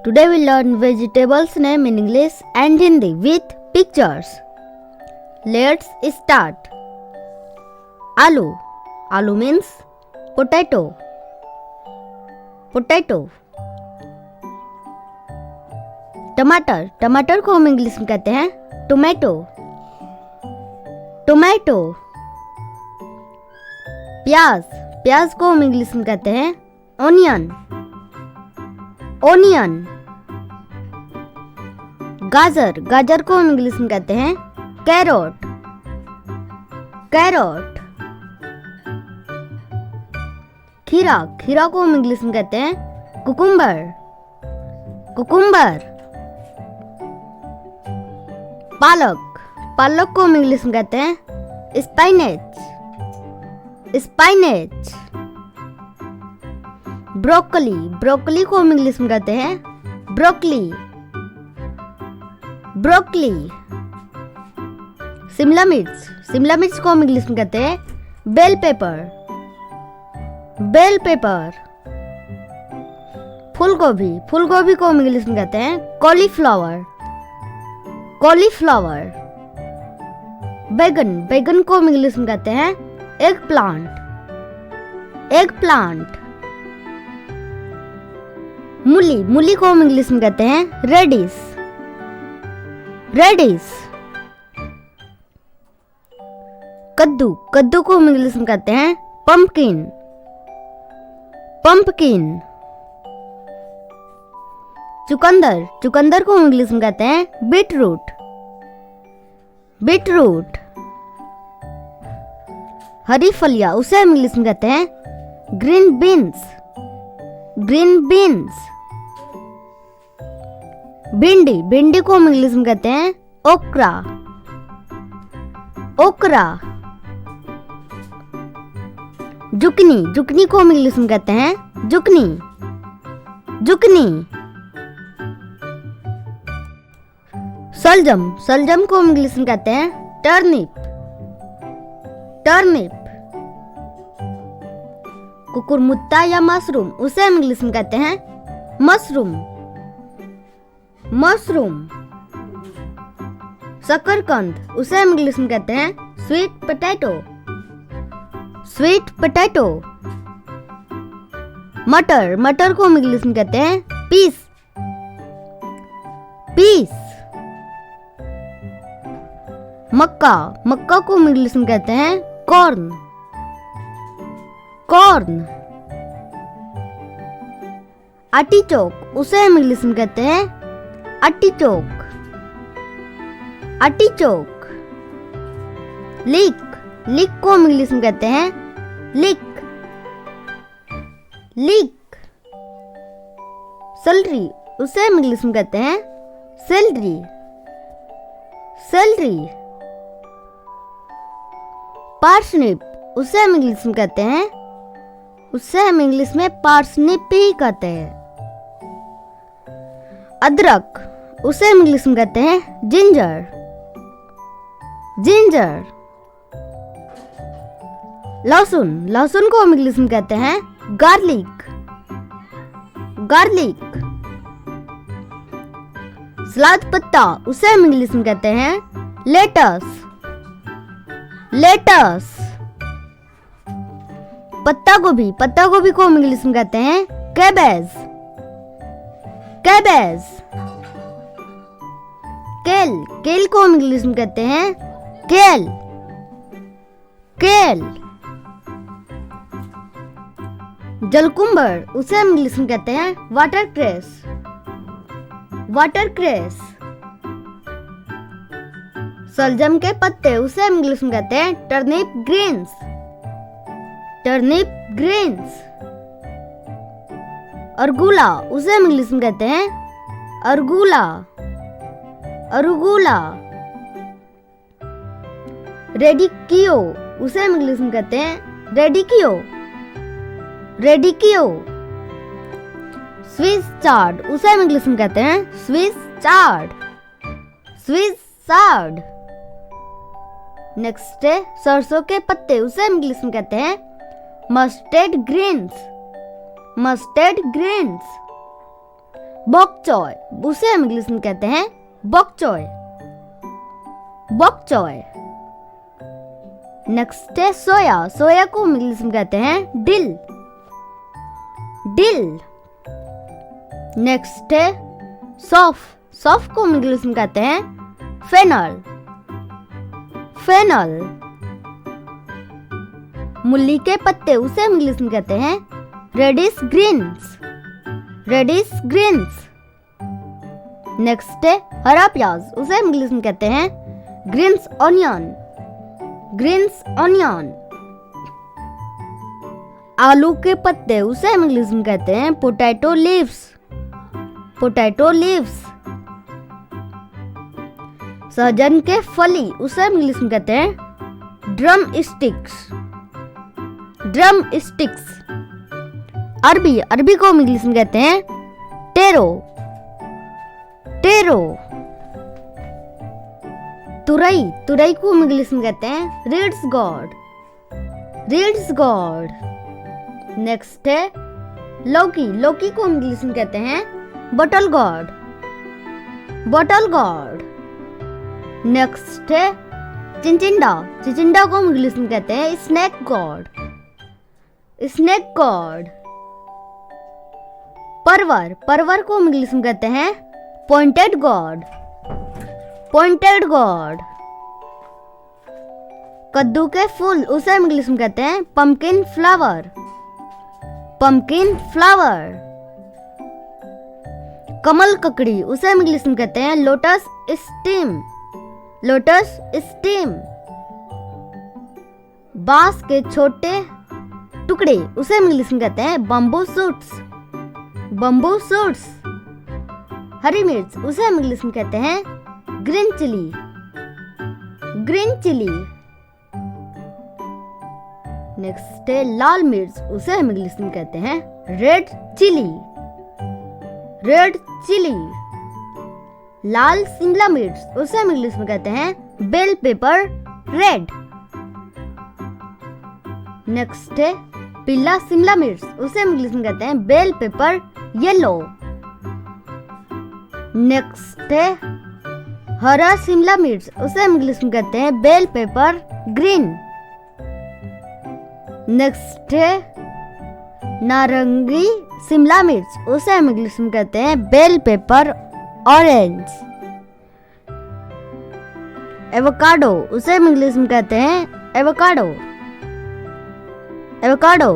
Today we learn vegetables name in English and Hindi with pictures. Let's start. Aloo. Aloo means potato. Potato. टमाटर. टमाटर को हम English में कहते हैं टोमेटो. टोमेटो. प्याज. प्याज को हम इंग्लिश में कहते हैं ऑनियन. ऑनियन. गाजर. गाजर को हम इंग्लिश में कहते हैं कैरोट. कैरोट. खीरा. खीरा को हम इंग्लिश में कहते हैं कुकुम्बर. कुकुम्बर. पालक. पालक को हम इंग्लिश में कहते हैं स्पाइनेच. स्पाइनेच. ब्रोकली. ब्रोकली को हम इंग्लिश में कहते हैं ब्रोकली. ब्रोकली. शिमला मिर्च. शिमला मिर्च को हम इंग्लिश में कहते हैं बेल पेपर. Bell pepper. फूल गोभी. फूल गोभी को हम इंग्लिश में कहते हैं कॉलीफ्लावर. कॉलीफ्लावर. बैगन. बैगन को हम इंग्लिश में कहते हैं एग प्लांट. Egg plant. मूली. मूली को हम इंग्लिश में कहते हैं रेडिश. रेडिश. कद्दू. कद्दू को हम इंग्लिश में कहते हैं पंपकिन. पंपकिन. चुकंदर. चुकंदर को हम इंग्लिश में कहते हैं बीटरूट. बीटरूट. हरी फलियां उसे हम इंग्लिश में कहते हैं ग्रीन बीन्स. Green beans. भिंडी. भिंडी को हम इंग्लिश में कहते हैं ओकरा. ओकरा. जुकनी. जुकनी को हम इंग्लिश में कहते हैं जुकनी. जुकनी. सलजम. सलजम को हम इंग्लिश में कहते हैं टर्निप. टर्निप. कुकुरमुत्ता या मशरूम उसे हम इंग्लिश में कहते हैं मशरूम. मशरूम. शकरकंद उसे हम इंग्लिश में कहते हैं स्वीट पोटैटो. Sweet potato. मटर. मटर को हम इंग्लिश में कहते हैं पीस. पीस. मक्का. मक्का को हम इंग्लिश में कहते हैं कॉर्न. कॉर्न. आर्टिचोक उसे हम इंग्लिश में कहते हैं आर्टिचोक. आर्टिचोक. लीक. लीक को हम इंग्लिश में कहते हैं लीक. लीक. सेलरी उसे हम इंग्लिश में कहते हैं सेलरी. सेलरी. पार्सनिप उसे हम इंग्लिश में कहते हैं पार्सनिप ही कहते हैं. अदरक उसे हम इंग्लिश में कहते हैं जिंजर. जिंजर. लहसुन. लहसुन को हम इंग्लिश में कहते हैं गार्लिक. गार्लिक. सलाद पत्ता उसे हम इंग्लिश में कहते हैं लेटस. लेटस. पत्ता गोभी. पत्ता गोभी को हम इंग्लिश में कहते हैं कैबेज. कैबेज. केल. केल को हम इंग्लिश में कहते हैं केल. केल. जलकुंबर उसे हम इंग्लिश में कहते हैं वाटरक्रेस. वाटरक्रेस. सलजम के पत्ते उसे हम इंग्लिश में कहते हैं turnip greens. Turnip greens. Arugula उसे हम इंग्लिश में कहते हैं अरगुला. अरगुला. रेडिकियो उसे हम इंग्लिश में कहते हैं रेडिकियो. रेडिकियो. स्विस चार्ड उसे हम इंग्लिश में कहते हैं Swiss chard. Swiss chard. Next है सरसों के पत्ते उसे हम इंग्लिश में कहते हैं mustard greens. Mustard greens. Bok choy, उसे हम इंग्लिश में कहते हैं बॉक चॉय, बॉक चॉय। नेक्स्ट है सोया, सोया को हम इंग्लिश में कहते हैं डिल, डिल। नेक्स्ट है सौफ, सौफ को हम इंग्लिश में कहते हैं फेनल, फेनल। मूली के पत्ते, उसे हम इंग्लिश में कहते हैं radish greens, radish greens. Next है हरा प्याज, उसे हम इंग्लिश में कहते हैं ग्रीन्स ऑनियन, ग्रीन्स ऑनियन। आलू के पत्ते, उसे हम इंग्लिश में कहते हैं पोटैटो लीव्स, पोटैटो लीव्स। सहजन के फली, उसे हम इंग्लिश में कहते हैं ड्रम स्टिक्स, ड्रम स्टिक्स। अरबी, अरबी को हम इंग्लिश में कहते हैं टेरो, टेरो। तुरई, तुरई को हम इंग्लिश में कहते हैं reads God, reads God. Next है लौकी, लौकी को हम इंग्लिश में कहते हैं बटल गॉड, बटल गॉड। नेक्स्ट है चिचिंडा, चिचिंडा को हम इंग्लिश में कहते हैं स्नेक गॉड, स्नेक गॉड। परवर, परवर को हम इंग्लिश में कहते हैं पॉइंटेड गॉड, पॉइंटेड गॉड। कद्दू के फूल, उसे हम इंग्लिश में कहते हैं पंपकिन फ्लावर, पंपकिन फ्लावर। कमल ककड़ी, उसे हम इंग्लिश में कहते हैं लोटस स्टेम, लोटस स्टेम। बांस के छोटे टुकड़े, उसे हम इंग्लिश में कहते हैं बम्बू शूट्स, बम्बू शूट्स। हरी मिर्च, उसे हम इंग्लिश में कहते हैं green chilli, green chilli. Next है लाल मिर्च, उसे हम इंग्लिश में कहते हैं रेड चिली, रेड चिली। लाल शिमला मिर्च, उसे हम इंग्लिश में कहते हैं बेल पेपर रेड। नेक्स्ट है पीला शिमला मिर्च, उसे हम इंग्लिश में कहते हैं बेल पेपर येलो। नेक्स्ट है हरा शिमला मिर्च, उसे हम इंग्लिश में कहते हैं बेल पेपर ग्रीन। नेक्स्ट है नारंगी शिमला मिर्च, उसे हम इंग्लिश में कहते हैं बेल पेपर ऑरेंज। एवोकाडो, उसे हम इंग्लिश में कहते हैं एवोकाडो, एवोकाडो।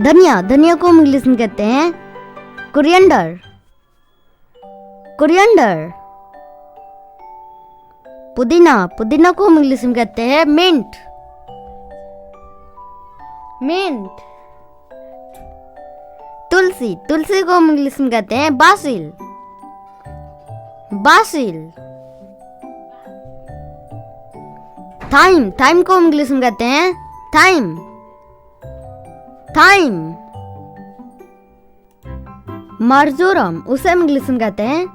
धनिया, धनिया को हम इंग्लिश में कहते हैं कोरिएंडर, कोरिएंडर। पुदीना, पुदीना को हम इंग्लिश में कहते हैं मिंट, मिंट। तुलसी, तुलसी को हम इंग्लिश में कहते हैं बासिल, बासिल। थाइम, थाइम को हम इंग्लिश में कहते हैं थाइम, थाइम। मार्जोरम, उसे हम इंग्लिश में कहते हैं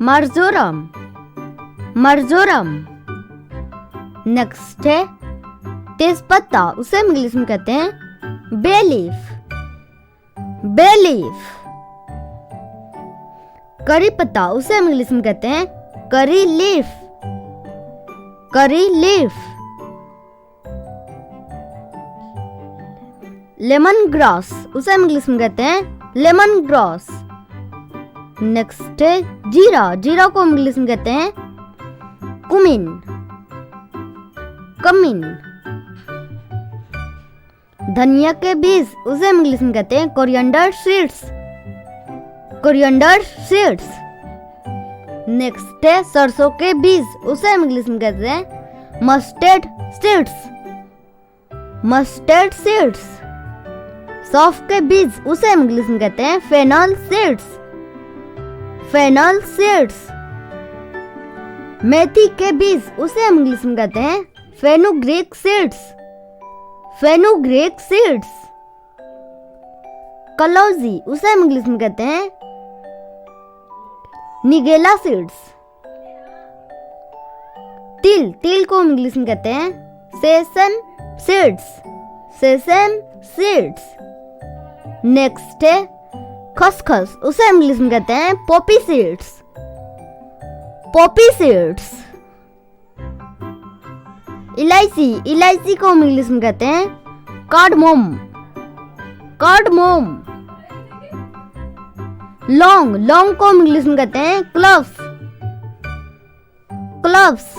मार्जोरम, मार्जोरम। नेक्स्ट है तेजपत्ता, उसे हम इंग्लिश में कहते हैं बे लीफ, बे लीफ। करी पत्ता, उसे हम इंग्लिश में कहते हैं करी लीफ, करी लीफ। लेमन ग्रास, उसे हम इंग्लिश में कहते हैं लेमन ग्रास। नेक्स्ट है जीरा, जीरा को हम इंग्लिश में कहते हैं कुमिन, कमिन। धनिया के बीज, उसे हम इंग्लिश में कहते हैं coriander seeds, coriander seeds. Next है सरसों के बीज, उसे हम इंग्लिश में कहते हैं मस्टर्ड सीड्स, मस्टर्ड सीड्स। सौंफ के बीज, उसे हम इंग्लिश में कहते हैं फेनल सीड्स, फेनल सीड्स। मेथी के बीज, उसे हम इंग्लिश में कहते हैं फेनुग्रीक सीड्स, फेनुग्रीक सीड्स। कलौजी, उसे हम इंग्लिश में कहते हैं निगेला सीड्स। तिल, तिल को हम इंग्लिश में कहते हैं सेसम सीड्स, सेसम सीड्स। नेक्स्ट है खसखस उसे इंग्लिश में कहते हैं पॉपी सीड्स। Poppy seeds. इलायची, इलायची को हम इंग्लिश में कहते हैं कार्डमोम। कार्डमोम। लौंग, लौंग को हम इंग्लिश में कहते हैं क्लोव्स। क्लोव्स।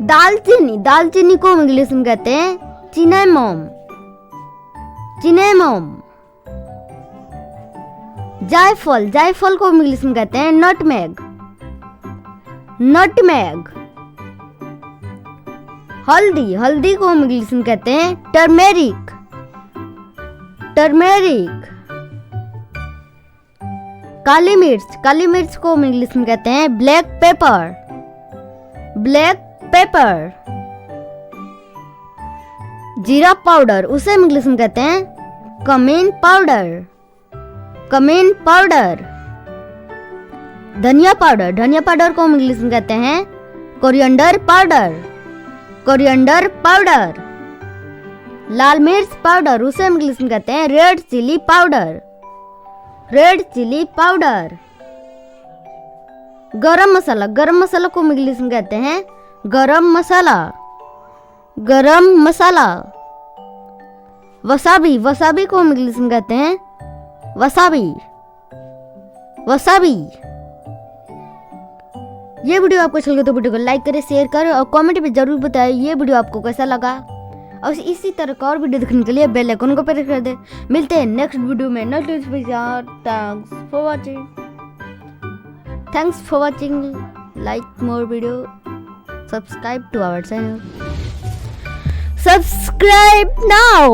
दालचीनी, दालचीनी को हम इंग्लिश में कहते हैं चिनेमोम। चिनेमोम। जायफल, जायफल को हम इंग्लिश में कहते हैं नटमेग। नटमेग। हल्दी, हल्दी को हम इंग्लिश में कहते हैं टर्मेरिक। टर्मेरिक। काली मिर्च, काली मिर्च को हम इंग्लिश में कहते हैं ब्लैक पेपर। Black pepper. जीरा पाउडर उसे हम इंग्लिश में कहते हैं कमीन पाउडर। Cumin powder. धनिया पाउडर, धनिया पाउडर को हम इंग्लिश में कहते हैं कोरिएंडर पाउडर। Coriander powder. लाल मिर्च पाउडर उसे हम इंग्लिश में कहते हैं red chilli powder. Red chilli powder. Garam masala, गरम मसाला को हम इंग्लिश में कहते हैं गरम मसाला। गरम मसाला। वसाबी, वसाबी को हम इंग्लिश में कहते हैं वसाबी। वसाबी। ये वीडियो आपको अच्छा लगे तो वीडियो को लाइक करें, शेयर करें और कमेंट में जरूर बताएं ये वीडियो आपको कैसा लगा। और इसी तरह का और वीडियो देखने के लिए बेल आइकन को प्रेस कर दें। मिलते हैं नेक्स्ट वीडियो में। Thanks for watching. Thanks for watching. Like more video. Subscribe to our channel. Subscribe now.